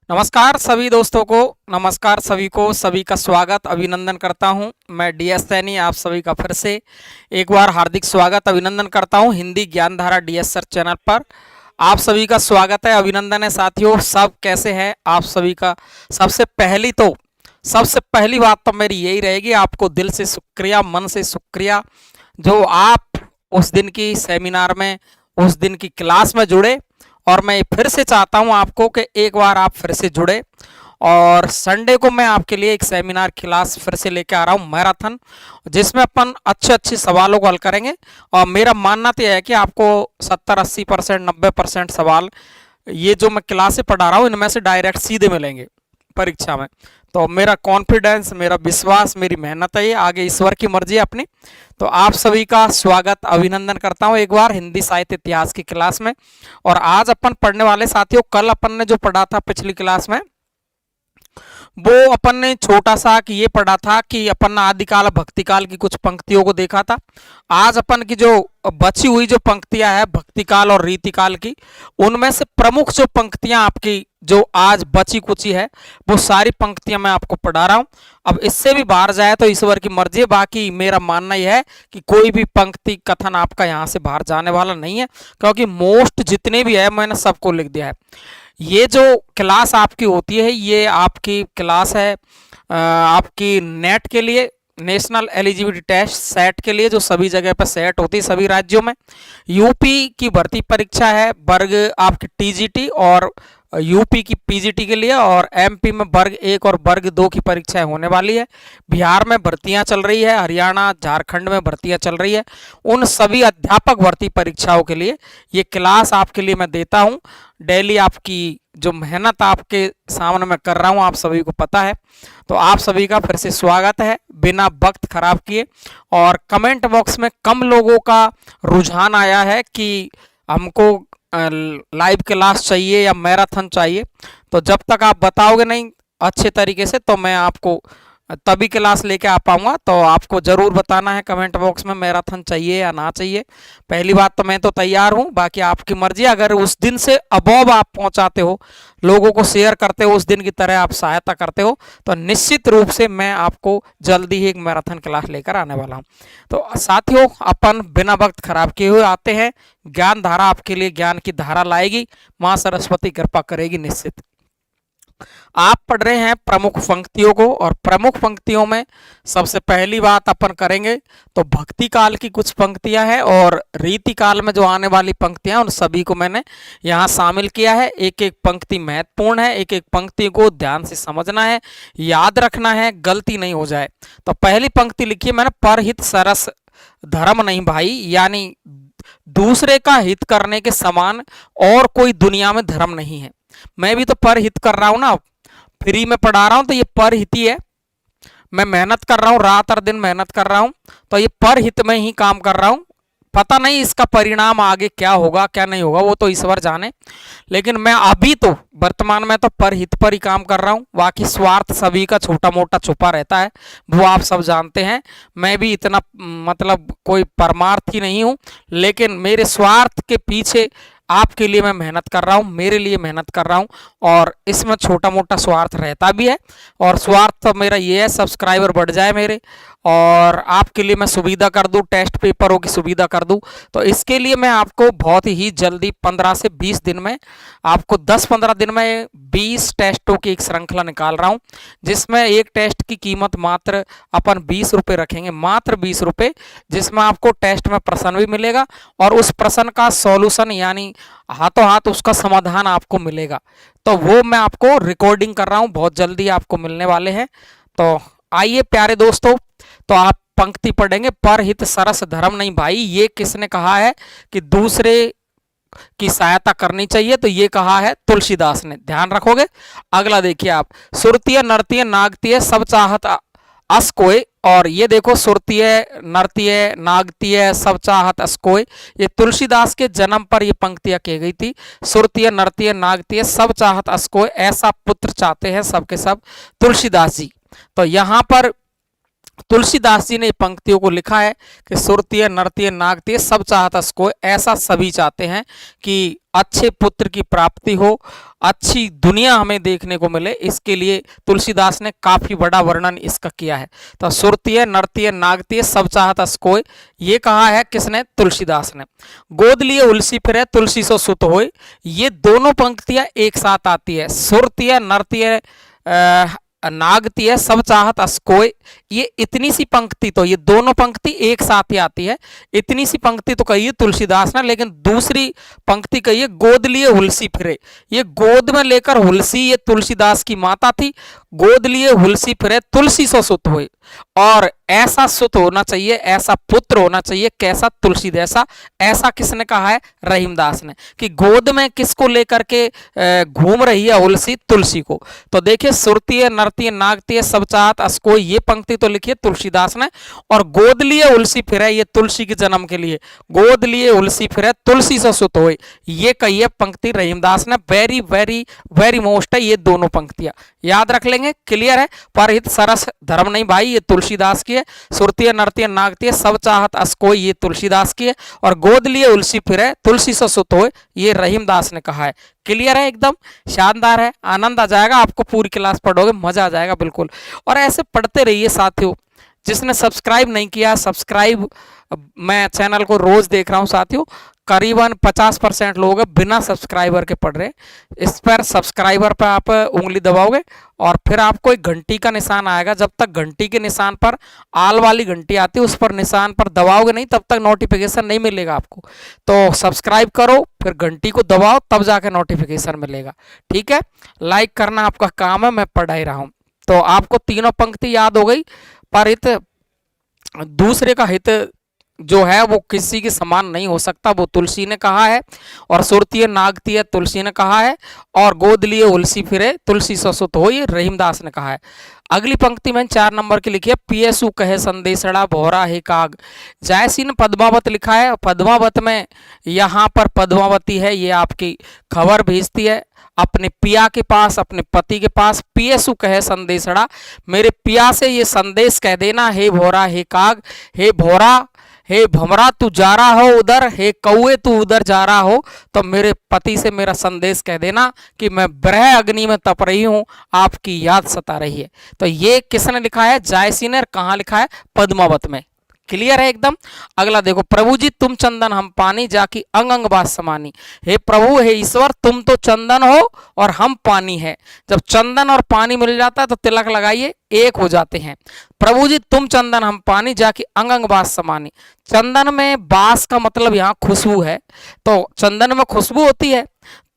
नमस्कार सभी दोस्तों को। नमस्कार सभी को, सभी का स्वागत अभिनंदन करता हूं। मैं डीएस सैनी आप सभी का फिर से एक बार हार्दिक स्वागत अभिनंदन करता हूं Hindi Gyandhara DS sir channel पर। आप सभी का स्वागत है, अभिनंदन है साथियों। सब कैसे हैं आप सभी का? सबसे पहली बात तो मेरी यही रहेगी, आपको दिल से शुक्रिया, मन से शुक्रिया जो आप उस दिन की सेमिनार में, उस दिन की क्लास में जुड़े। और मैं फिर से चाहता हूं आपको कि एक बार आप फिर से जुड़े। और संडे को मैं आपके लिए एक सेमिनार क्लास फिर से लेके आ रहा हूं, मैराथन, जिसमें अपन अच्छे अच्छे सवालों को हल करेंगे। और मेरा मानना तो यह है कि आपको 70-80%, 90% सवाल ये जो मैं क्लासें पढ़ा रहा हूँ इनमें से डायरेक्ट सीधे मिलेंगे परीक्षा में। तो मेरा कॉन्फिडेंस, मेरा विश्वास, मेरी मेहनत है, ये आगे ईश्वर की मर्जी है अपनी। तो आप सभी का स्वागत अभिनंदन करता हूं एक बार हिंदी साहित्य इतिहास की क्लास में। और आज अपन पढ़ने वाले साथियों, कल अपन ने जो पढ़ा था पिछली क्लास में, वो अपन ने छोटा सा कि ये पढ़ा था कि अपन आदिकाल भक्ति काल की कुछ पंक्तियों को देखा था। आज अपन की जो बची हुई जो पंक्तियां है भक्ति काल और रीति काल की, उनमें से प्रमुख जो पंक्तियां आपकी जो आज बची कुची है वो सारी पंक्तियां मैं आपको पढ़ा रहा हूं। अब इससे भी बाहर जाए तो ईश्वर की मर्जी है। बाकी मेरा मानना यह है कि कोई भी पंक्ति कथन आपका यहां से बाहर जाने वाला नहीं है, क्योंकि मोस्ट जितने भी है मैंने सबको लिख दिया है। ये जो क्लास आपकी होती है, ये आपकी क्लास है आपकी नेट के लिए, नेशनल एलिजिबिलिटी टेस्ट सेट के लिए, जो सभी जगह पर सेट होती है सभी राज्यों में। यूपी की भर्ती परीक्षा है वर्ग आपकी टीजीटी, और यूपी की पीजीटी के लिए, और एमपी में वर्ग 1 और वर्ग 2 की परीक्षाएं होने वाली है। बिहार में भर्तियां चल रही है, हरियाणा झारखंड में भर्तियां चल रही है। उन सभी अध्यापक भर्ती परीक्षाओं के लिए ये क्लास आपके लिए मैं देता हूं। डेली आपकी जो मेहनत आपके सामने मैं कर रहा हूं आप सभी को पता है। तो आप सभी का फिर से स्वागत है बिना वक्त खराब किए। और कमेंट बॉक्स में कम लोगों का रुझान आया है कि हमको लाइव क्लास चाहिए या मैराथन चाहिए। तो जब तक आप बताओगे नहीं अच्छे तरीके से तो मैं आपको तभी क्लास लेके आ पाऊंगा। तो आपको जरूर बताना है कमेंट बॉक्स में मैराथन चाहिए या ना चाहिए। पहली बात तो मैं तो तैयार हूं, बाकी आपकी मर्जी। अगर उस दिन से अबव आप पहुंचाते हो, लोगों को शेयर करते हो, उस दिन की तरह आप सहायता करते हो, तो निश्चित रूप से मैं आपको जल्दी ही एक मैराथन क्लास लेकर आने वाला हूं। तो साथियों, अपन बिना वक्त खराब किए हुए आते हैं। ज्ञान धारा आपके लिए ज्ञान की धारा लाएगी, मां सरस्वती कृपा करेगी निश्चित। आप पढ़ रहे हैं प्रमुख पंक्तियों को, और प्रमुख पंक्तियों में सबसे पहली बात अपन करेंगे तो भक्ति काल की कुछ पंक्तियां हैं, और रीति काल में जो आने वाली पंक्तियां उन सभी को मैंने यहाँ शामिल किया है। एक एक पंक्ति महत्वपूर्ण है, एक एक पंक्ति को ध्यान से समझना है, याद रखना है, गलती नहीं हो जाए। तो पहली पंक्ति लिखी है मैंने, परहित सरस धर्म नहीं भाई, यानी दूसरे का हित करने के समान और कोई दुनिया में धर्म नहीं है। मैं भी तो परहित कर रहा हूं ना, फ्री में पढ़ा रहा हूं तो ये परहित ही है। मैं मेहनत कर रहा हूं, रात और दिन मेहनत कर रहा हूं, तो ये परहित में ही काम कर रहा हूं। पता नहीं इसका परिणाम आगे क्या होगा क्या नहीं होगा, वो तो ईश्वर जाने। लेकिन मैं अभी तो वर्तमान में तो परहित पर ही काम कर रहा हूं। बाकी स्वार्थ सभी का छोटा मोटा छुपा रहता है, वो आप सब जानते हैं। मैं भी इतना मतलब कोई परमार्थी नहीं हूं, लेकिन मेरे स्वार्थ के पीछे आपके लिए मैं मेहनत कर रहा हूं, मेरे लिए मेहनत कर रहा हूं, और इसमें छोटा मोटा स्वार्थ रहता भी है। और स्वार्थ तो मेरा ये है, सब्सक्राइबर बढ़ जाए मेरे, और आपके लिए मैं सुविधा कर दूं, टेस्ट पेपरों की सुविधा कर दूं। तो इसके लिए मैं आपको बहुत ही जल्दी 15 से 20 दिन में, आपको 10-15 दिन में 20 टेस्टों की एक श्रृंखला निकाल रहा हूं, जिसमें एक टेस्ट की कीमत मात्र अपन 20 रुपये रखेंगे, मात्र 20 रुपये, जिसमें आपको टेस्ट में प्रश्न भी मिलेगा और उस प्रश्न का सॉल्यूशन यानी हाथों हाथ उसका समाधान आपको मिलेगा। तो वो मैं आपको रिकॉर्डिंग कर रहा हूं, बहुत जल्दी आपको मिलने वाले हैं। तो आइए प्यारे दोस्तों, तो आप पंक्ति पढ़ेंगे, परहित सरस धर्म नहीं भाई। ये किसने कहा है कि दूसरे की सहायता करनी चाहिए? तो ये कहा है तुलसीदास ने, ध्यान रखोगे। अगला देखिए आप, सुरतीय नर्तीय नागतीय सब चाहत अस कोय। और ये देखो, सुरतीय नर्तीय नागतीय सब चाहत अस कोय, ये तुलसीदास के जन्म पर ये पंक्तियां कही गई थी। सुरतीय नर्तीय नागतीय सब चाहत अस कोय, ऐसा पुत्र चाहते हैं सबके सब तुलसीदास जी। तो यहां पर तुलसीदास जी ने पंक्तियों को लिखा है कि सुरतीय नरतीय नागतीय सब चाहत अस कोय, ऐसा सभी चाहते हैं कि अच्छे पुत्र की प्राप्ति हो, अच्छी दुनिया हमें देखने को मिले। इसके लिए तुलसीदास ने काफी बड़ा वर्णन इसका किया है। तो सुरतीय नरतीय नागतीय सब चाहत अस कोय, ये कहा है किसने? तुलसीदास ने। गोद लिए उलसी फिरे तुलसी सो सुत होय, ये दोनों पंक्तियां एक साथ आती है। सुरतीय नरतीय नागतीय सब चाहत अस कोय, ये इतनी सी पंक्ति, तो ये दोनों पंक्ति एक साथ ही आती है। इतनी सी पंक्ति तो कही है तुलसीदास ने, लेकिन दूसरी पंक्ति कही है गोद लिए हुलसी फिरे। ये गोद में लेकर हुलसी, ये तुलसीदास की माता थी। गोद लिए हुलसी फिरे तुलसी सो सुत होए, और ऐसा सुत होना चाहिए, ऐसा पुत्र होना चाहिए। कैसा? तुलसी जैसा। ऐसा किसने कहा है? रहीमदास ने। कि गोद में किसको लेकर के घूम रही है हुलसी? तुलसी को। तो देखिए, सुरतीय नरतीय नागतीय सब चाहत अस कोय, ये पंक्ति तो लिखी है तुलसीदास ने, और गोद लिए उलसी फिरे, ये तुलसी के जन्म के लिए। गोद लिए उलसी फिरे तुलसी से सुत होए, ये कही है पंक्ति रहीमदास ने। वेरी वेरी वेरी मोस्ट है ये दोनों पंक्तियां, याद रख लेंगे। क्लियर है? परहित सरस धर्म नहीं भाई, ये तुलसीदास की है। सुरतीय नरतीय नागतीय सब चाहत अस कोय, ये तुलसीदास की है। और गोद लिए उलसी फिरे तुलसी से सुत होए, ये रहीमदास ने कहा है। क्लियर है? एकदम शानदार है। आनंद आ जाएगा आपको, पूरी क्लास पढ़ोगे मजा आ जाएगा बिल्कुल। और ऐसे पढ़ते रहिए साथियों। जिसने सब्सक्राइब नहीं किया, सब्सक्राइब, मैं चैनल को रोज देख रहा हूं साथियों, करीबन 50% लोग बिना सब्सक्राइबर के पढ़ रहे। इस पर सब्सक्राइबर पर आप उंगली दबाओगे और फिर आपको एक घंटी का निशान आएगा। जब तक घंटी के निशान पर आल वाली घंटी आती है, उस पर निशान पर दबाओगे नहीं, तब तक नोटिफिकेशन नहीं मिलेगा आपको। तो सब्सक्राइब करो, फिर घंटी को दबाओ, तब जाके नोटिफिकेशन मिलेगा। ठीक है? लाइक करना आपका काम है, मैं पढ़ा ही रहा हूं। तो आपको तीनों पंक्ति याद हो गई। पर हित, दूसरे का हित जो है वो किसी के समान नहीं हो सकता, वो तुलसी ने कहा है। और सुरतीय नागतीय तुलसी ने कहा है। और गोद लिए उलसी फिरे तुलसी सो सुत होय, ये रहीमदास ने कहा है। अगली पंक्ति में 4 नंबर की लिखी है, पियसु कहे संदेशड़ा भोरा हे काग। जयसी ने पद्मावत लिखा है। पद्मावत में यहाँ पर पद्मावती है, ये आपकी खबर भेजती है अपने पिया के पास, अपने पति के पास। पियसु कहे संदेशड़ा, मेरे पिया से ये संदेश कह देना, हे भोरा हे काग, हे भोरा हे भमरा तू जा रहा हो उधर, हे कौए तू उधर जा रहा हो, तो मेरे पति से मेरा संदेश कह देना कि मैं ब्रह अग्नि में तप रही हूं, आपकी याद सता रही है। तो ये किसने लिखा है? जायसी ने। कहाँ लिखा है? पद्मावत में। क्लियर है एकदम? अगला देखो, प्रभु जी तुम चंदन हम पानी, जाकी अंग अंग बात समानी। हे प्रभु, हे ईश्वर, तुम तो चंदन हो और हम पानी है। जब चंदन और पानी मिल जाता है तो तिलक लगाइए, एक हो जाते हैं। प्रभु जी तुम चंदन हम पानी, जाकी अंग अंग बात समानी। चंदन में बास का मतलब यहाँ खुशबू है, तो चंदन में खुशबू होती है।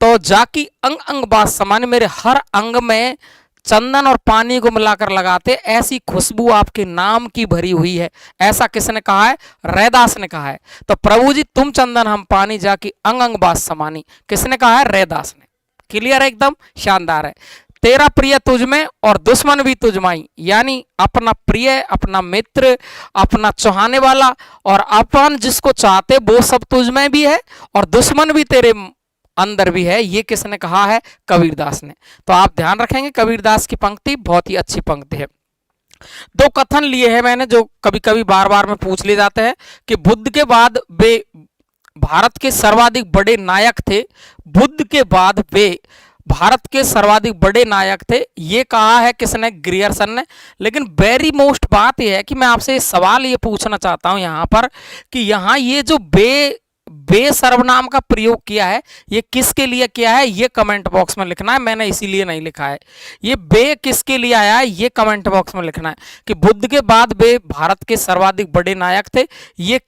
तो जाकी अंग अंग बात समानी, मेरे हर अंग में चंदन और पानी को मिलाकर लगाते, ऐसी खुशबू आपके नाम की भरी हुई है। ऐसा किसने कहा है? रैदास ने कहा है। तो प्रभु जी तुम चंदन हम पानी, जाकी अंग अंग बात समानी, किसने कहा है? रैदास ने। क्लियर है? एकदम शानदार है। तेरा प्रिय तुझ में और दुश्मन भी तुझ माई, यानी अपना प्रिय, अपना मित्र, अपना चाहने वाला और अपन जिसको चाहते वो सब तुझ में भी है, और दुश्मन भी तेरे अंदर भी है। ये किसने कहा है? कबीरदास ने। तो आप ध्यान रखेंगे, कबीरदास की पंक्ति बहुत ही अच्छी पंक्ति है। दो कथन लिए हैं मैंने, जो कभी कभी बार बार में पूछ लिए जाते हैं कि बुद्ध के बाद वे भारत के सर्वाधिक बड़े नायक थे। बुद्ध के बाद वे भारत के सर्वाधिक बड़े नायक थे, ये कहा है किसने? ग्रियर्सन ने। लेकिन वेरी मोस्ट बात यह है कि मैं आपसे सवाल ये पूछना चाहता हूं यहाँ पर कि यहाँ ये जो बे सर्वनाम का प्रयोग किया है, ये किसके लिए किया है? ये कमेंट बॉक्स में लिखना है। मैंने इसीलिए नहीं लिखा है। ये बे किसके लिए आया है, ये कमेंट बॉक्स में लिखना है कि बुद्ध के बाद बे भारत के सर्वाधिक बड़े नायक थे। ये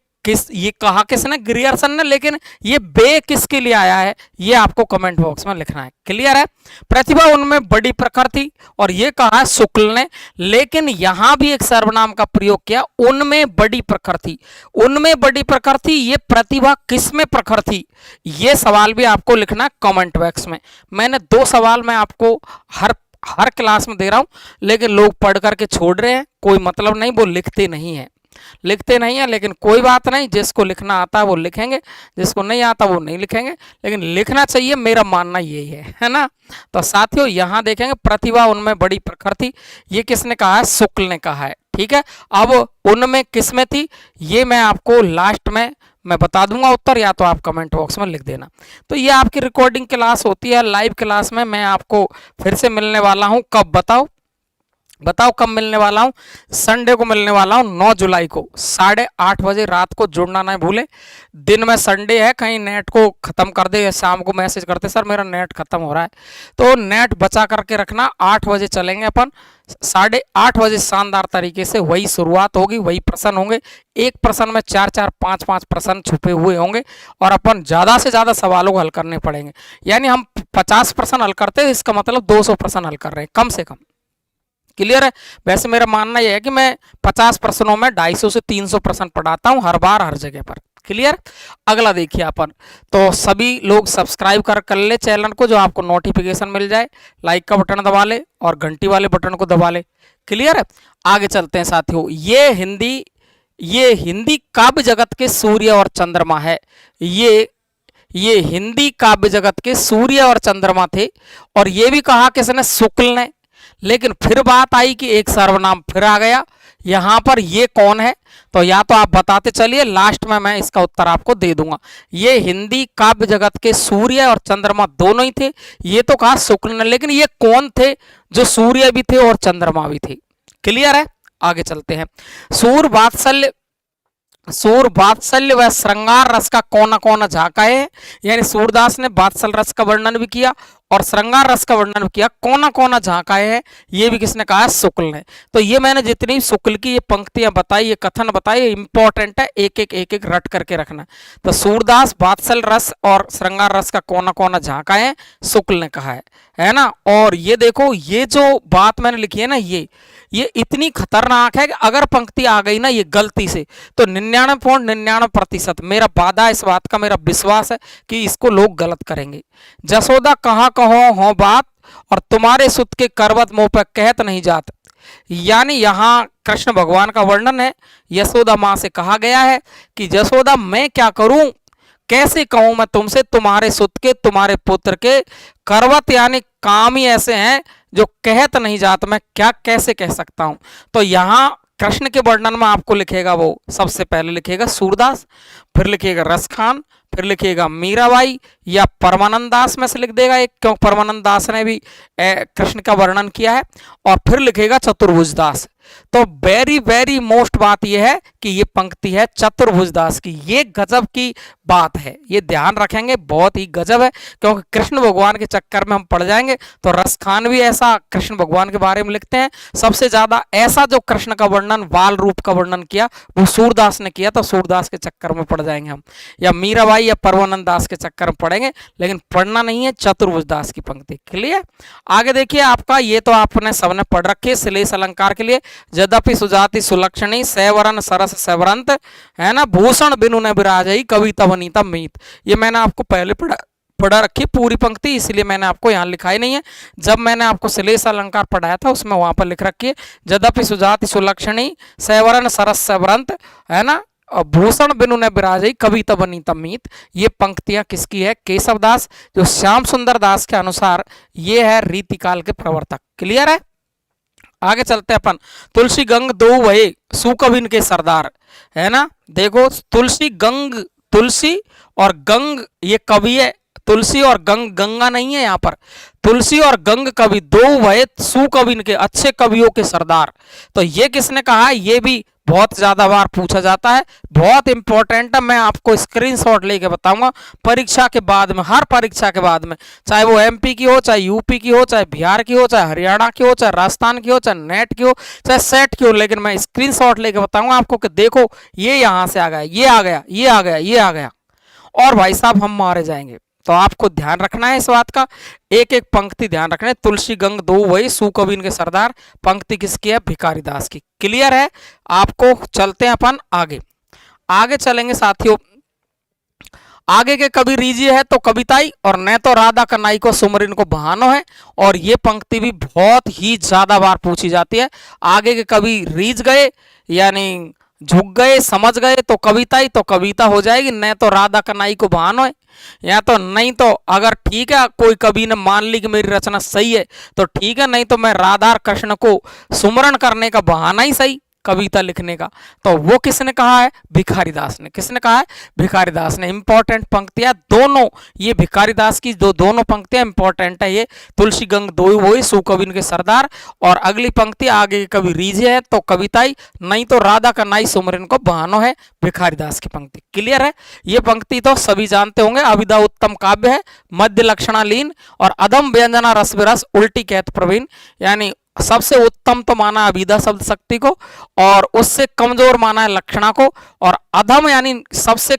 कहा किसने? ग्रियर्सन ने। लेकिन ये बे किसके लिए आया है, ये आपको कमेंट बॉक्स में लिखना है। क्लियर है? प्रतिभा उनमें बड़ी प्रखर थी, और ये कहा शुक्ल ने। लेकिन यहां भी एक सर्वनाम का प्रयोग किया, उनमें बड़ी प्रखर थी। उनमें बड़ी प्रखर थी, ये प्रतिभा किसमें प्रखर थी, ये सवाल भी आपको लिखना है कमेंट बॉक्स में। मैंने 2 सवाल मैं आपको हर क्लास में दे रहा हूं, लेकिन लोग पढ़ करके छोड़ रहे हैं, कोई मतलब नहीं, वो लिखते नहीं है। लेकिन कोई बात नहीं, जिसको लिखना आता है वो लिखेंगे, जिसको नहीं आता वो नहीं लिखेंगे, लेकिन लिखना चाहिए, मेरा मानना यही है ना। तो साथियों यहाँ देखेंगे, प्रतिभा उनमें बड़ी प्रखर थी, ये किसने कहा है? शुक्ल ने कहा है। ठीक है। अब उनमें किस में थी ये मैं आपको लास्ट में मैं बता दूंगा उत्तर, या तो आप कमेंट बॉक्स में लिख देना। तो ये आपकी रिकॉर्डिंग क्लास होती है। लाइव क्लास में मैं आपको फिर से मिलने वाला हूं, कब बताओ बताओ कब मिलने वाला हूं? संडे को मिलने वाला हूं 9 जुलाई को 8:30 बजे। रात को जुड़ना ना भूले। दिन में संडे है, कहीं नेट को खत्म कर दे, शाम को मैसेज करते सर मेरा नेट खत्म हो रहा है, तो नेट बचा करके रखना। 8 बजे चलेंगे अपन, 8:30 बजे शानदार तरीके से वही शुरुआत होगी, वही प्रश्न होंगे। एक प्रश्न में 4-4 5-5 प्रश्न छुपे हुए होंगे और अपन ज़्यादा से ज़्यादा सवालों को हल करने पड़ेंगे। यानी हम 50 प्रश्न हल करते हैं, इसका मतलब 200 प्रश्न हल कर रहे हैं कम से कम। क्लियर है? वैसे मेरा मानना यह है कि मैं 50 प्रश्नों में 250 से 300 प्रश्न पढ़ाता हूं हर बार हर जगह पर। क्लियर? अगला देखिए अपन, तो सभी लोग सब्सक्राइब कर ले चैनल को, जो आपको नोटिफिकेशन मिल जाए। लाइक का बटन दबा ले और घंटी वाले बटन को दबा ले। क्लियर है? आगे चलते हैं साथियों। ये हिंदी काव्य जगत के सूर्य और चंद्रमा है। ये हिंदी काव्य जगत के सूर्य और चंद्रमा थे। और ये भी कहा किसने? शुक्ल ने। लेकिन फिर बात आई कि एक सर्वनाम फिर आ गया यहां पर, ये कौन है? तो या तो आप बताते चलिए, लास्ट में मैं इसका उत्तर आपको दे दूंगा। ये हिंदी काव्य जगत के सूर्य और चंद्रमा दोनों ही थे। ये तो कहा शुक्ल ने, लेकिन ये कौन थे जो सूर्य भी थे और चंद्रमा भी थे? क्लियर है? आगे चलते हैं। सूर वात्सल्य व श्रृंगार रस का कोना कोना झांका है। यानी सूरदास ने वात्सल रस का वर्णन भी किया और श्रृंगार रस का वर्णन किया। कोना कोना झांका है, ये भी किसने कहा? शुक्ल ने। तो ये मैंने जितनी शुक्ल की ये पंक्तियां बताई, ये कथन बताई, इंपॉर्टेंट है, एक एक रट करके रखना। तो सूरदास वात्सल रस और श्रृंगार रस का कोना कोना झांका है, शुक्ल ने कहा है ना। और ये देखो, ये जो बात मैंने लिखी है ना, ये इतनी खतरनाक है कि अगर पंक्ति आ गई ना ये गलती से, तो 99.99% मेरा वादा इस बात का, मेरा विश्वास है कि इसको लोग गलत करेंगे। जसोदा कहाँ कहो हो बात, और तुम्हारे सुत के करवत मुंह पर कहत नहीं जात। यानी यहाँ कृष्ण भगवान का वर्णन है। यशोदा माँ से कहा गया है कि जसोदा मैं क्या करूं, कैसे कहूं मैं तुमसे, तुम्हारे सुत के, तुम्हारे पुत्र के करवत यानी काम ही ऐसे हैं जो कहत नहीं जात, मैं क्या कैसे कह सकता हूं। तो यहां कृष्ण के वर्णन में आपको लिखेगा, वो सबसे पहले लिखेगा सूरदास, फिर लिखेगा रसखान, फिर लिखेगा मीराबाई, या परमानंद दास में से लिख देगा एक, क्यों परमानंद दास ने भी कृष्ण का वर्णन किया है, और फिर लिखेगा चतुर्भुज दास। तो वेरी वेरी मोस्ट बात यह है कि ये पंक्ति है चतुर्भुज दास की। ये गजब की बात है, ये ध्यान रखेंगे, बहुत ही गजब है, क्योंकि कृष्ण भगवान के चक्कर में हम पड़ जाएंगे। तो रसखान भी ऐसा कृष्ण भगवान के बारे में लिखते हैं। सबसे ज्यादा ऐसा जो कृष्ण का वर्णन, बाल रूप का वर्णन किया, वो सूरदास ने किया, तो सूरदास के चक्कर में पड़ जाएंगे हम, या मीराबाई या परमानंद दास के चक्कर में पड़ेंगे, लेकिन पढ़ना नहीं है चतुर्भुज दास की पंक्ति। क्लियर? आगे देखिए आपका, ये तो आपने सबने पढ़ रखे श्लेष अलंकार के लिए। यद्यपि सुजाति सुलक्षणी सैवरन सरस सैवरंत, है ना, भूषण बिनु न विराजई कविता वनीता मीत। ये मैंने आपको पहले पढ़ा रखी पूरी पंक्ति, इसलिए मैंने आपको यहाँ लिखा ही नहीं है। जब मैंने आपको श्लेष अलंकार पढ़ाया था उसमें वहां पर लिख रखी है, यद्यपि सुजाति सुलक्षणी सैवरन सरस सैवरंत, है ना, भूषण बिनु न विराजई कविता वनीता मीत। ये पंक्तियां किसकी है? केशवदास, जो श्याम सुंदर दास के अनुसार ये है रीतिकाल के प्रवर्तक। क्लियर है? आगे चलते हैं अपन। तुलसी गंग दो वही सुकविन के सरदार, है ना। देखो तुलसी और गंग ये कवि है। तुलसी और गंग, गंगा नहीं है यहाँ पर, तुलसी और गंग कवि दो वह सुकविन के, अच्छे कवियों के सरदार। तो ये किसने कहा है? ये भी बहुत ज्यादा बार पूछा जाता है, बहुत इंपॉर्टेंट है। मैं आपको स्क्रीनशॉट लेके बताऊंगा परीक्षा के बाद में, हर परीक्षा के बाद में, चाहे वो एमपी की हो, चाहे यूपी की हो, चाहे बिहार की हो, चाहे हरियाणा की हो, चाहे राजस्थान की हो, चाहे नेट की हो, चाहे सेट की हो, लेकिन मैं स्क्रीनशॉट लेके बताऊंगा आपको कि देखो ये यहां से आ गया, ये आ गया, ये आ गया, ये आ गया, और भाई साहब हम मारे जाएंगे। तो आपको ध्यान रखना है इस बात का, एक एक पंक्ति ध्यान रखना है। तुलसी गंग दो वही सुकविन के सरदार, पंक्ति किसकी है? भिखारी दास की। क्लियर है? आपको चलते हैं अपन आगे चलेंगे साथियों। आगे के कवि रीजी है तो कविताई, और न तो राधा कन्हई को सुमरिन को बहानो है। और ये पंक्ति भी बहुत ही ज्यादा बार पूछी जाती है। आगे के कवि रीझ गए यानी झुक गए, समझ गए, तो कविताई, तो कविता हो जाएगी। न तो राधा कन्हई को बहानो है, या तो नहीं, तो अगर ठीक है कोई कवि ने मान ली कि मेरी रचना सही है तो ठीक है, नहीं तो मैं राधा कृष्ण को सुमरण करने का बहाना ही सही। कविता लिखने का। तो वो किसने कहा है? भिखारी दास ने। किसने कहा है? भिखारी दास ने। इंपॉर्टेंट पंक्तियां दोनों, ये भिखारी दास की जो दोनों पंक्तियां इंपॉर्टेंट है। ये तुलसी गंग दो वही सुकविन के सरदार, और अगली पंक्ति आगे कवि रीझे है तो कविताई, नहीं तो राधा का नाई सुमरन को बहानो है, भिखारी दास की पंक्ति। क्लियर है? ये पंक्ति तो सभी जानते होंगे। अभिधा उत्तम काव्य है, मध्य लक्षणालीन और अधम व्यंजना रस विरस उल्टी कहत प्रवीण। यानी सबसे उत्तम तो माना अभिधा शब्द शक्ति को, और उससे कमजोर माना है लक्षणा को, और अधम यानी सबसे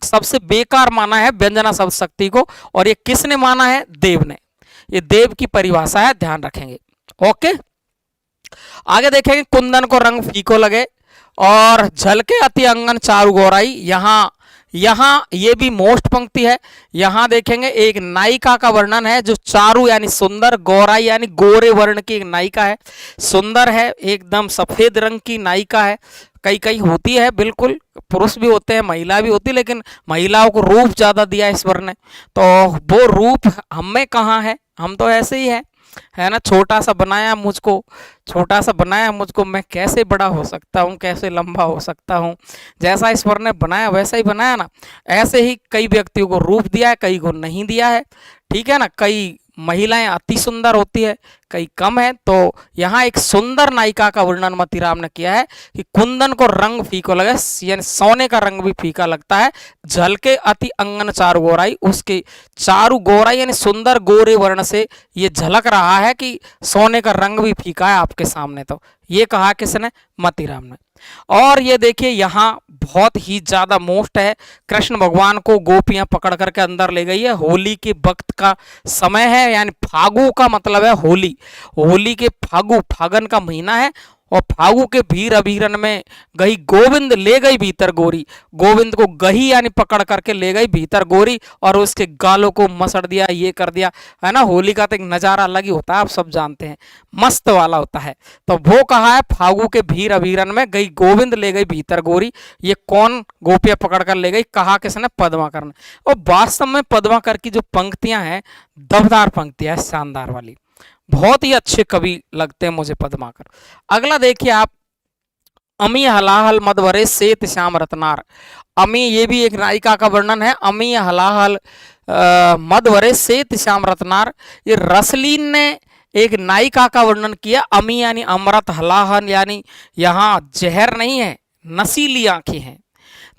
सबसे बेकार माना है व्यंजना शब्द शक्ति को। और ये किसने माना है? देव ने। ये देव की परिभाषा है, ध्यान रखेंगे। ओके, आगे देखेंगे। कुंदन को रंग फीको लगे और झलके अति अंगन चारु गौराई। यहां ये भी मोस्ट पंक्ति है। यहां देखेंगे एक नायिका का वर्णन है जो चारु यानी सुंदर, गौराई यानी गोरे वर्ण की एक नायिका है। सुंदर है, एकदम सफेद रंग की नायिका है। कई कई होती है, बिल्कुल पुरुष भी होते हैं, महिला भी होती है, लेकिन महिलाओं को रूप ज्यादा दिया है ईश्वर ने। तो वो रूप हमें कहाँ है? हम तो ऐसे ही है ना। छोटा सा बनाया मुझको, छोटा सा बनाया मुझको, मैं कैसे बड़ा हो सकता हूँ, कैसे लंबा हो सकता हूँ? जैसा ईश्वर ने बनाया वैसा ही बनाया ना। ऐसे ही कई व्यक्तियों को रूप दिया है, कई को नहीं दिया है। ठीक है ना। कई महिलाएं अति सुंदर होती है, कई कम है। तो यहाँ एक सुंदर नायिका का वर्णन मतीराम ने किया है कि कुंदन को रंग फीको लगे, यानी सोने का रंग भी फीका लगता है। झलके अति अंगन चारु गोराई, उसके चारु गोराई यानी सुंदर गोरे वर्ण से ये झलक रहा है कि सोने का रंग भी फीका है आपके सामने। तो ये कहा किसने? मतीराम ने। और ये देखिए यहाँ बहुत ही ज्यादा मोस्ट है। कृष्ण भगवान को गोपियां पकड़ करके अंदर ले गई है। होली के वक्त का समय है, यानी फागु का मतलब है होली। होली के फागु, फागन का महीना है, और फागु के भीर अभीरन में गई गोविंद ले गई भीतर गोरी। गोविंद को गही यानी पकड़ करके ले गई भीतर गोरी, और उसके गालों को मसड़ दिया, ये कर दिया, है ना। होली का तो एक नजारा अलग ही होता है, आप सब जानते हैं, मस्त वाला होता है। तो वो कहा है फागु के भीर अभीरन में गई गोविंद ले गई भीतर गोरी। ये कौन गोपियां पकड़ कर ले गई? कहा किसने? पद्माकर ने। और वास्तव में पद्माकर की जो पंक्तियां हैं, दमदार पंक्तियां, शानदार वाली, बहुत ही अच्छे कवि लगते हैं मुझे पद्माकर। अगला देखिए आप, अमी हलाहल मदवरे सेत श्याम रत्नार। अमी, ये भी एक नायिका का वर्णन है। अमी हलाहल मदवरे सेत श्याम रत्नार। ये रसलीन ने एक नायिका का वर्णन किया। अमी यानी अमृत, हलाहल यानी यहाँ जहर नहीं है, नशीली आंखें हैं।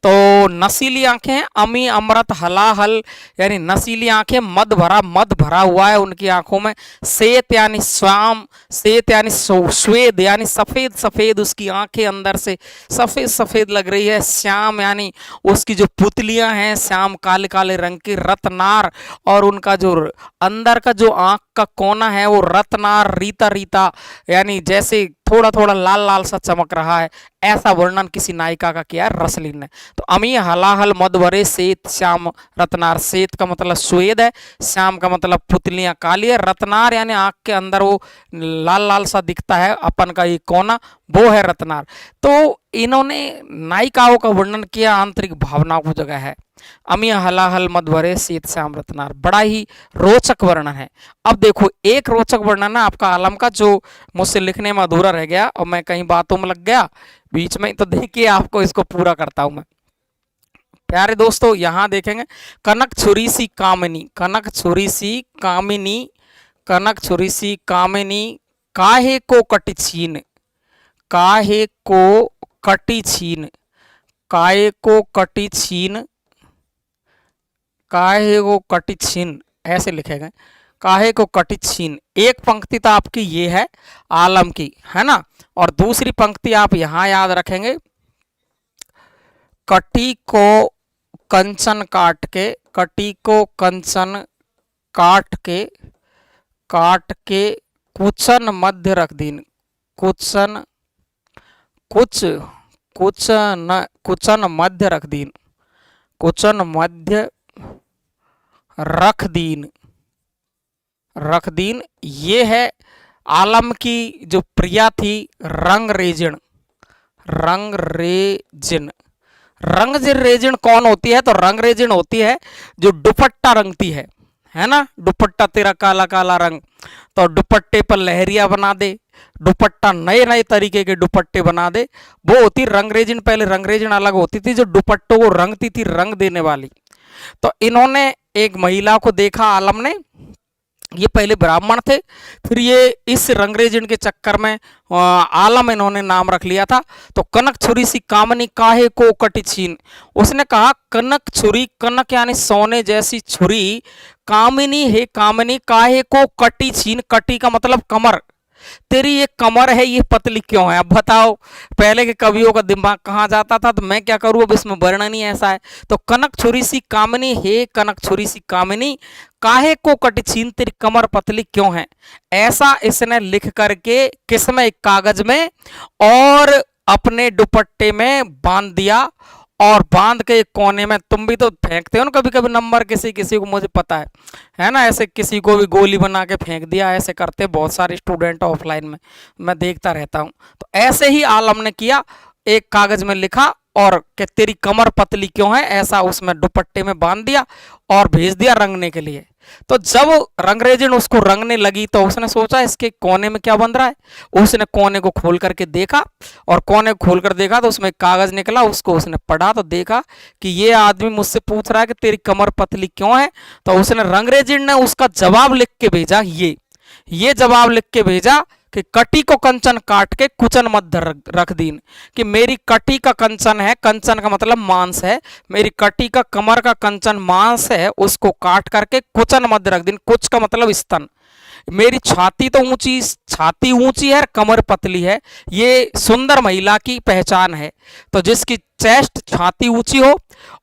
तो नशीली आंखें हैं। अमी अमृत हलाहल यानी नशीली आंखें, मद भरा हुआ है उनकी आंखों में। श्वेत यानी श्याम, श्वेत यानी श्वेद यानी सफेद सफेद, उसकी आंखें अंदर से सफेद सफेद लग रही है। श्याम यानी उसकी जो पुतलियां हैं श्याम काले काले रंग की। रत्नार, और उनका जो अंदर का जो आंख का कोना है वो रत्नार, रीता रीता यानी जैसे थोड़ा थोड़ा लाल लाल सा चमक रहा है। ऐसा वर्णन किसी नायिका का किया है रसलीन ने। तो अमी हलाहल मदवरे सेत श्याम रत्नार। सेत का मतलब श्वेद है, श्याम का मतलब पुतलियां काली है, रत्नार यानी आंख के अंदर वो लाल लाल सा दिखता है अपन का ये कोना, वो है रत्नार। तो इन्होंने नायिकाओं का वर्णन किया, आंतरिक भावनाओं को जगह है। अमी हलाहल मधवरे सीत श्याम रत्नार, बड़ा ही रोचक वर्णन है। अब देखो एक रोचक वर्णन है आपका आलम का जो मुझसे लिखने में अधूरा रह गया और मैं कहीं बातों में लग गया बीच में, तो देखिए आपको इसको पूरा करता हूं मैं। प्यारे दोस्तों यहां देखेंगे, कनक छुरी सी कामिनी, कनक छुरी सी कामिनी, कनक छुरी सी कामिनी, काहे को कटी छीन, काहे को कटी छीन, काहे को कटी छीन, काहे को कटी छीन, ऐसे लिखेगा, काहे को कटी छीन। एक पंक्ति तो आपकी ये है आलम की, है ना, और दूसरी पंक्ति आप यहां याद रखेंगे, कटी को कंचन काट के, कटी को कंचन काट के कुचन मध्य रख दीन, कुचन कुछ कुचन मध्य रख दीन, कुचन मध्य रख दीन, रख दीन। ये है आलम की जो प्रिया थी रंग रेजिन, रंग रेजिन। रंग रेजिन कौन होती है? तो रंग रेजिन होती है जो दुपट्टा रंगती है ना, दुपट्टा तेरा काला काला रंग, तो दुपट्टे पर लहरिया बना दे, दुपट्टा नए नए तरीके के दुपट्टे बना दे। वो होती रंगरेजिन, पहले रंगरेजिन अलग होती थी जो दुपट्टों को रंगती थी, रंग देने वाली। तो इन्होंने एक महिला को देखा आलम ने, ये पहले ब्राह्मण थे, फिर ये इस रंगरेजिन के चक्कर में आलम इन्होंने नाम रख लिया था। तो कनक छुरी सी कामनी काहे को कटी छीन, उसने कहा कनक छुरी, कनक यानी सोने जैसी छुरी, कामिनी है कामिनी काहे को कटी छीन, कटी का मतलब कमर, तेरी ये कमर है ये पतली क्यों है। अब बताओ पहले के कवियों का दिमाग कहाँ जाता था, तो मैं क्या करूँ, अब इसमें वर्णन ही ऐसा है। तो कनक छुरी सी कामिनी हे कनक छुरी सी कामिनी काहे को कट छीन, तेरी कमर पतली क्यों है। ऐसा इसने लिख करके किसमें, एक कागज में, और अपने दुपट्टे में बांध दिया, और बांध के एक कोने में, तुम भी तो फेंकते हो ना कभी कभी नंबर किसी किसी को, मुझे पता है ना, ऐसे किसी को भी गोली बना के फेंक दिया, ऐसे करते बहुत सारे स्टूडेंट ऑफलाइन में, मैं देखता रहता हूँ। तो ऐसे ही आलम ने किया, एक कागज में लिखा और कि तेरी कमर पतली क्यों है, ऐसा उसमें दुपट्टे में बांध दिया और भेज दिया रंगने के लिए। तो जब रंगरेजिन उसको रंगने लगी तो उसने सोचा इसके कोने में क्या बन रहा है, उसने कोने को खोल करके देखा, और कोने को खोल कर देखा तो उसमें कागज निकला, उसको उसने पढ़ा तो देखा कि ये आदमी मुझसे पूछ रहा है कि तेरी कमर पतली क्यों है। तो उसने रंगरेजिन ने उसका जवाब लिख के भेजा, ये जवाब लिख के भेजा कि कटी को कंचन काट के कुचन मध्य रख दीन, कि मेरी कटी का कंचन है, कंचन का मतलब मांस है, मेरी कटी का कमर का कंचन मांस है, उसको काट करके कुचन मध्य रख दीन, कुच का मतलब स्तन, मेरी छाती तो ऊंची, छाती ऊंची है, कमर पतली है, ये सुंदर महिला की पहचान है। तो जिसकी चेस्ट छाती ऊंची हो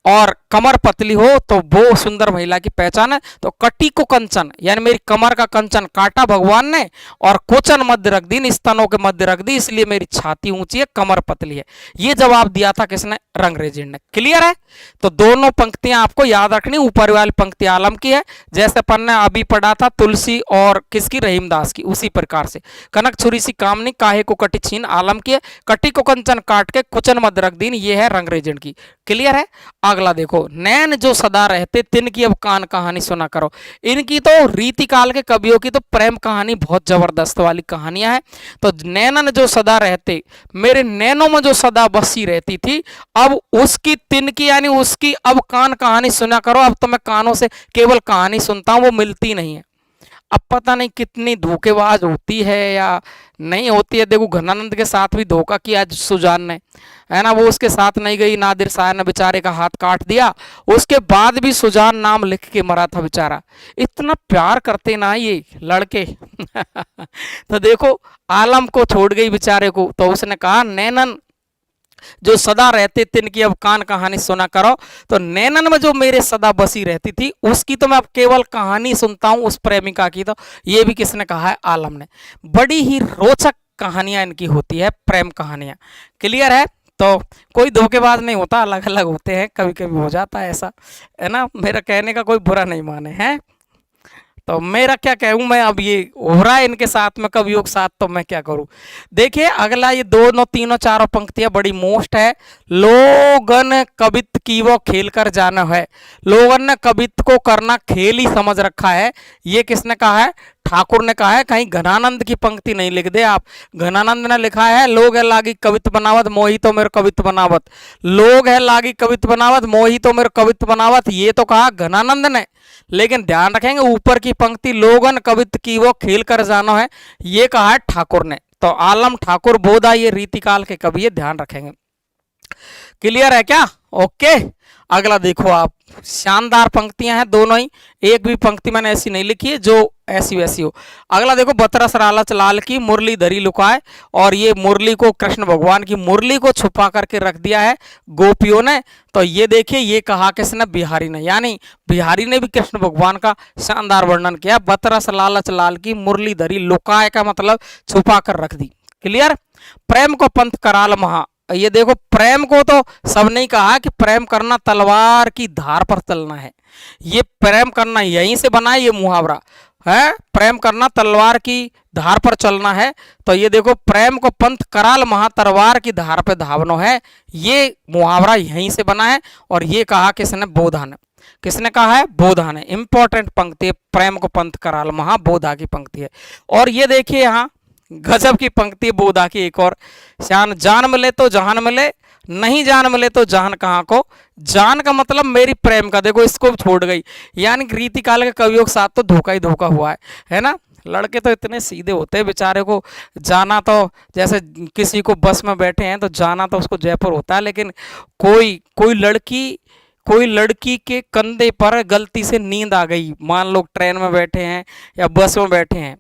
और कमर पतली हो तो वो सुंदर महिला की पहचान है। तो कटी को कंचन यानी मेरी कमर का कंचन काटा भगवान ने, और कोचन मध्य रख दी, स्तनों के मध्य रख दी, इसलिए मेरी छाती ऊंची है, कमर पतली है। ये जवाब दिया था किसने, रंगरेजिन ने। क्लियर है। तो दोनों पंक्तियां आपको याद रखनी, ऊपर वाली पंक्ति आलम की है, जैसे अपन ने अभी पढ़ा था तुलसी और किसकी, रहीमदास की, उसी प्रकार से कनक छुरी सी कामनी काहे को कटी छीन आलम की है, कटी को कंचन काट के कुचन मध्य रख दीन, ये है रंगरेजिन की। क्लियर है। अगला देखो, नैन जो सदा रहते तिन की अब कान कहानी सुना करो। इनकी तो रीति काल के कवियों की तो प्रेम कहानी बहुत जबरदस्त वाली कहानियां हैं। तो नैनन जो सदा रहते, मेरे नैनों में जो सदा बसी रहती थी, अब उसकी तिन की यानी उसकी अब कान कहानी सुना करो। अब तो मैं कानों से केवल कहानी सुनता हूं, वो मिलती नहीं है। अब पता नहीं कितनी धोखेबाज होती है या नहीं होती है। देखो घनानंद के साथ भी धोखा किया सुजान ने, है ना, वो उसके साथ नहीं गई, नादिर शाह ने बेचारे का हाथ काट दिया, उसके बाद भी सुजान नाम लिख के मरा था बेचारा। इतना प्यार करते ना ये लड़के तो देखो आलम को छोड़ गई बेचारे को, तो उसने कहा नैनन जो सदा रहते तिनकी अब कान कहानी सुना करो। तो नैनन में जो मेरे सदा बसी रहती थी उसकी तो मैं अब केवल कहानी सुनता हूं, उस प्रेमिका की। तो ये भी किसने कहा है, आलम ने। बड़ी ही रोचक कहानियां इनकी होती है, प्रेम कहानियां। क्लियर है। तो कोई धोखेबाज नहीं होता, अलग अलग होते हैं, कभी कभी हो जाता है ऐसा, है ना। मेरा कहने का कोई बुरा नहीं माने हैं। तो मेरा क्या कहूँ मैं, अब ये हो रहा है इनके साथ में, कवियों के साथ, तो मैं क्या करूँ। देखिए अगला, ये दोनों तीनों चारों पंक्तियां बड़ी मोस्ट है। लोगन कवित की वो खेल कर जाना है, लोगन ने कवित को करना खेल ही समझ रखा है। ये किसने कहा है, ठाकुर ने कहा है। कहीं घनानंद की पंक्ति नहीं लिख दे आप। घनानंद ने लिखा है लोग है लागी कवित बनावत मोही तो मेरे कवित बनावत, लोग है लागी कवित बनावत मोही तो मेरे कवित बनावत, ये तो कहा घनानंद ने। लेकिन ध्यान रखेंगे ऊपर की पंक्ति लोगन कवित की वो खेल कर जानो है, ये कहा है ठाकुर ने। तो आलम ठाकुर बोधा ये रीतिकाल के कवि, ध्यान रखेंगे। क्लियर है क्या। ओके। अगला देखो आप, शानदार पंक्तियां हैं दोनों ही, एक भी पंक्ति मैंने ऐसी नहीं लिखी है जो ऐसी वैसी हो। अगला देखो, बतरस लालच लाल की मुरली धरी लुकाए, और ये मुरली को, कृष्ण भगवान की मुरली को छुपा करके रख दिया है गोपियों ने। तो ये देखिए, ये कहा किसने, बिहारी ने, यानी बिहारी ने भी कृष्ण भगवान का शानदार वर्णन किया। बतरस लालच लाल की मुरली धरी लुकाए का मतलब छुपा कर रख दी। क्लियर। प्रेम को पंथ कराल महा, ये देखो प्रेम को तो सबने कहा कि प्रेम करना तलवार की धार पर चलना है। ये प्रेम करना यहीं से बना है, ये मुहावरा है, प्रेम करना तलवार की धार पर चलना है। तो ये देखो, प्रेम को पंथ कराल महा तलवार की धार पे धावनो है, ये मुहावरा यहीं से बना है। और ये कहा किसने, बोधा ने। किसने कहा है, बोधा ने। इंपॉर्टेंट पंक्ति है, प्रेम को पंथ कराल महा, बोधा की पंक्ति है। और ये देखिए यहाँ गजब की पंक्ति है बोधा की एक और। शान जान मिले तो जहान मिले, नहीं जान मिले तो जहान कहाँ को। जान का मतलब मेरी प्रेम का, देखो इसको छोड़ गई, यानी कि रीतिकाल के कवियों के साथ तो धोखा ही धोखा हुआ है ना। लड़के तो इतने सीधे होते हैं बेचारे को जाना तो, जैसे किसी को बस में बैठे हैं तो जाना तो उसको जयपुर होता है, लेकिन कोई कोई लड़की के कंधे पर गलती से नींद आ गई, मान लो ट्रेन में बैठे हैं या बस में बैठे हैं,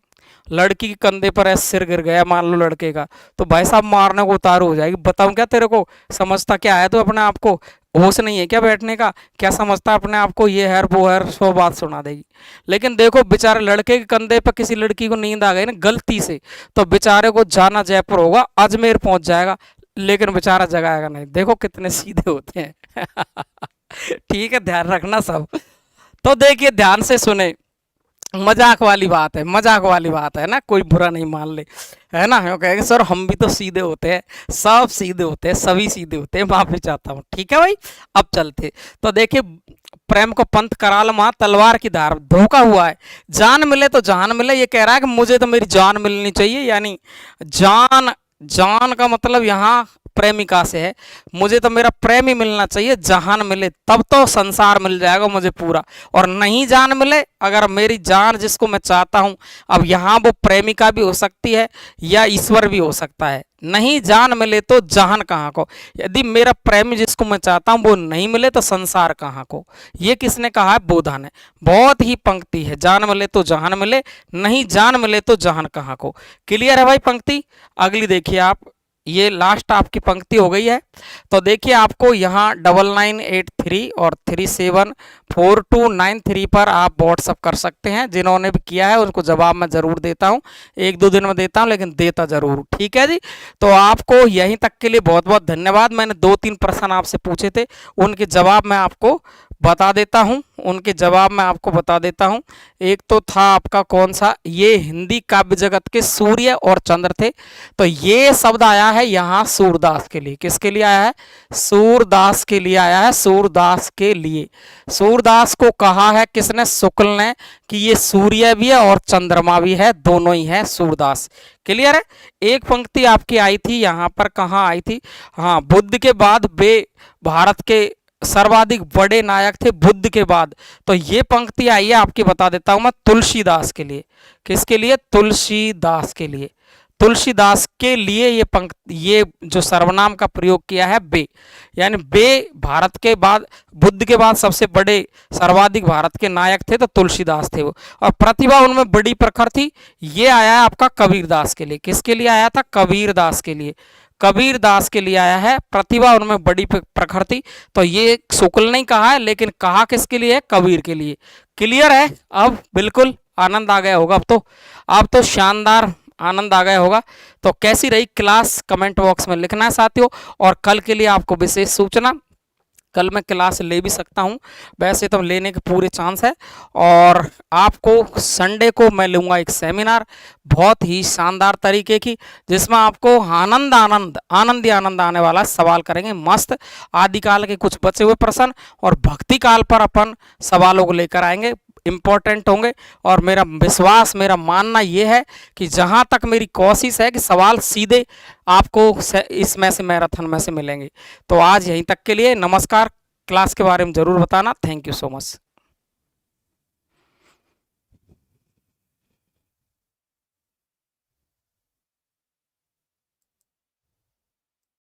लड़की के कंधे पर ऐसे सिर गिर गया मान लो लड़के का, तो भाई साहब मारने को उतारू हो जाएगी। बताऊं क्या तेरे को, समझता क्या है तो अपने आप को, होश नहीं है क्या बैठने का, क्या समझता अपने आप को, ये है वो है, सौ बात सुना देगी। लेकिन देखो बेचारे लड़के के कंधे पर किसी लड़की को नींद आ गई ना गलती से, तो बेचारे को जाना जयपुर होगा, अजमेर पहुंच जाएगा, लेकिन बेचारा जगाएगा नहीं। देखो कितने सीधे होते हैं। ठीक है, ध्यान रखना सब। तो देखिए ध्यान से सुने, मजाक वाली बात है, मजाक वाली बात है ना, कोई बुरा नहीं मान ले, है ना। यूँ कहेंगे सर हम भी तो सीधे होते हैं, सब सीधे होते हैं, सभी सीधे होते हैं, माफी चाहता हूँ। ठीक है भाई, अब चलते। तो देखिए प्रेम को पंथ कराल माँ तलवार की धार, धोखा हुआ है। जान मिले तो जहान मिले, ये कह रहा है कि मुझे तो मेरी जान मिलनी चाहिए, यानी जान, जान का मतलब यहाँ प्रेमिका से है, मुझे तो मेरा प्रेम ही मिलना चाहिए, जहान मिले तब तो संसार मिल जाएगा मुझे पूरा, और नहीं जान मिले, अगर मेरी जान जिसको मैं चाहता हूं, अब यहाँ वो प्रेमिका भी हो सकती है या ईश्वर भी हो सकता है, नहीं जान मिले तो जहान कहाँ को, यदि मेरा प्रेमी जिसको मैं चाहता हूं वो नहीं मिले तो संसार कहाँ को। ये किसने कहा है, बोधा ने। बहुत ही पंक्ति है, जान मिले तो जहान मिले, नहीं जान मिले तो जहान कहाँ को। क्लियर है भाई पंक्ति। अगली देखिए आप, ये लास्ट आपकी पंक्ति हो गई है। तो देखिए आपको यहाँ 9983 और 374293 पर आप व्हाट्सअप कर सकते हैं। जिन्होंने भी किया है उनको जवाब मैं ज़रूर देता हूँ, एक दो दिन में देता हूँ, लेकिन देता ज़रूर। ठीक है जी। तो आपको यहीं तक के लिए बहुत बहुत धन्यवाद। मैंने 2-3 प्रश्न आपसे पूछे थे, उनके जवाब मैं आपको बता देता हूँ, उनके जवाब मैं आपको बता देता हूँ। एक तो था आपका कौन सा, ये हिंदी काव्य जगत के सूर्य और चंद्र थे, तो ये शब्द आया है यहाँ सूरदास के लिए। किसके लिए आया है, सूरदास के लिए आया है, सूरदास के लिए। सूरदास को कहा है किसने, शुक्ल ने, कि ये सूर्य भी है और चंद्रमा भी है, दोनों ही है सूरदास। क्लियर है। एक पंक्ति आपकी आई थी यहाँ पर, कहाँ आई थी, हाँ, बुद्ध के बाद वे भारत के सर्वाधिक बड़े नायक थे बुद्ध के बाद, तो ये पंक्ति आई है आपकी, बता देता हूं मैं, तुलसीदास के लिए। किसके लिए, तुलसीदास के लिए। तुलसीदास के लिए ये पंक्ति, ये जो सर्वनाम का प्रयोग किया है बे, यानी बे भारत के बाद, बुद्ध के बाद सबसे बड़े सर्वाधिक भारत के नायक थे तो तुलसीदास थे वो, और प्रतिभा उनमें बड़ी प्रखर थी। ये आया है आपका कबीरदास के लिए। किसके लिए आया था, कबीरदास के लिए। कबीरदास के लिए आया है, प्रतिभा उनमें बड़ी प्रखर थी, तो ये शुक्ल नहीं कहा है, लेकिन कहा किसके लिए है, कबीर के लिए। क्लियर है। अब बिल्कुल आनंद आ गया होगा, अब तो शानदार आनंद आ गया होगा। तो कैसी रही क्लास कमेंट बॉक्स में लिखना है साथियों। और कल के लिए आपको विशेष सूचना, कल मैं क्लास ले भी सकता हूं, वैसे तो लेने के पूरे चांस है। और आपको संडे को मैं लूँगा एक सेमिनार बहुत ही शानदार तरीके की, जिसमें आपको आनंद आनंद आनंद ही आनंद आने वाला सवाल करेंगे मस्त, आदिकाल के कुछ बचे हुए प्रश्न और भक्ति काल पर अपन सवालों को लेकर आएंगे, इम्पोर्टेंट होंगे। और मेरा विश्वास, मेरा मानना ये है कि जहाँ तक मेरी कोशिश है कि सवाल सीधे आपको इसमें से मैराथन में से मिलेंगे। तो आज यहीं तक के लिए नमस्कार। क्लास के बारे में ज़रूर बताना। Thank you so much.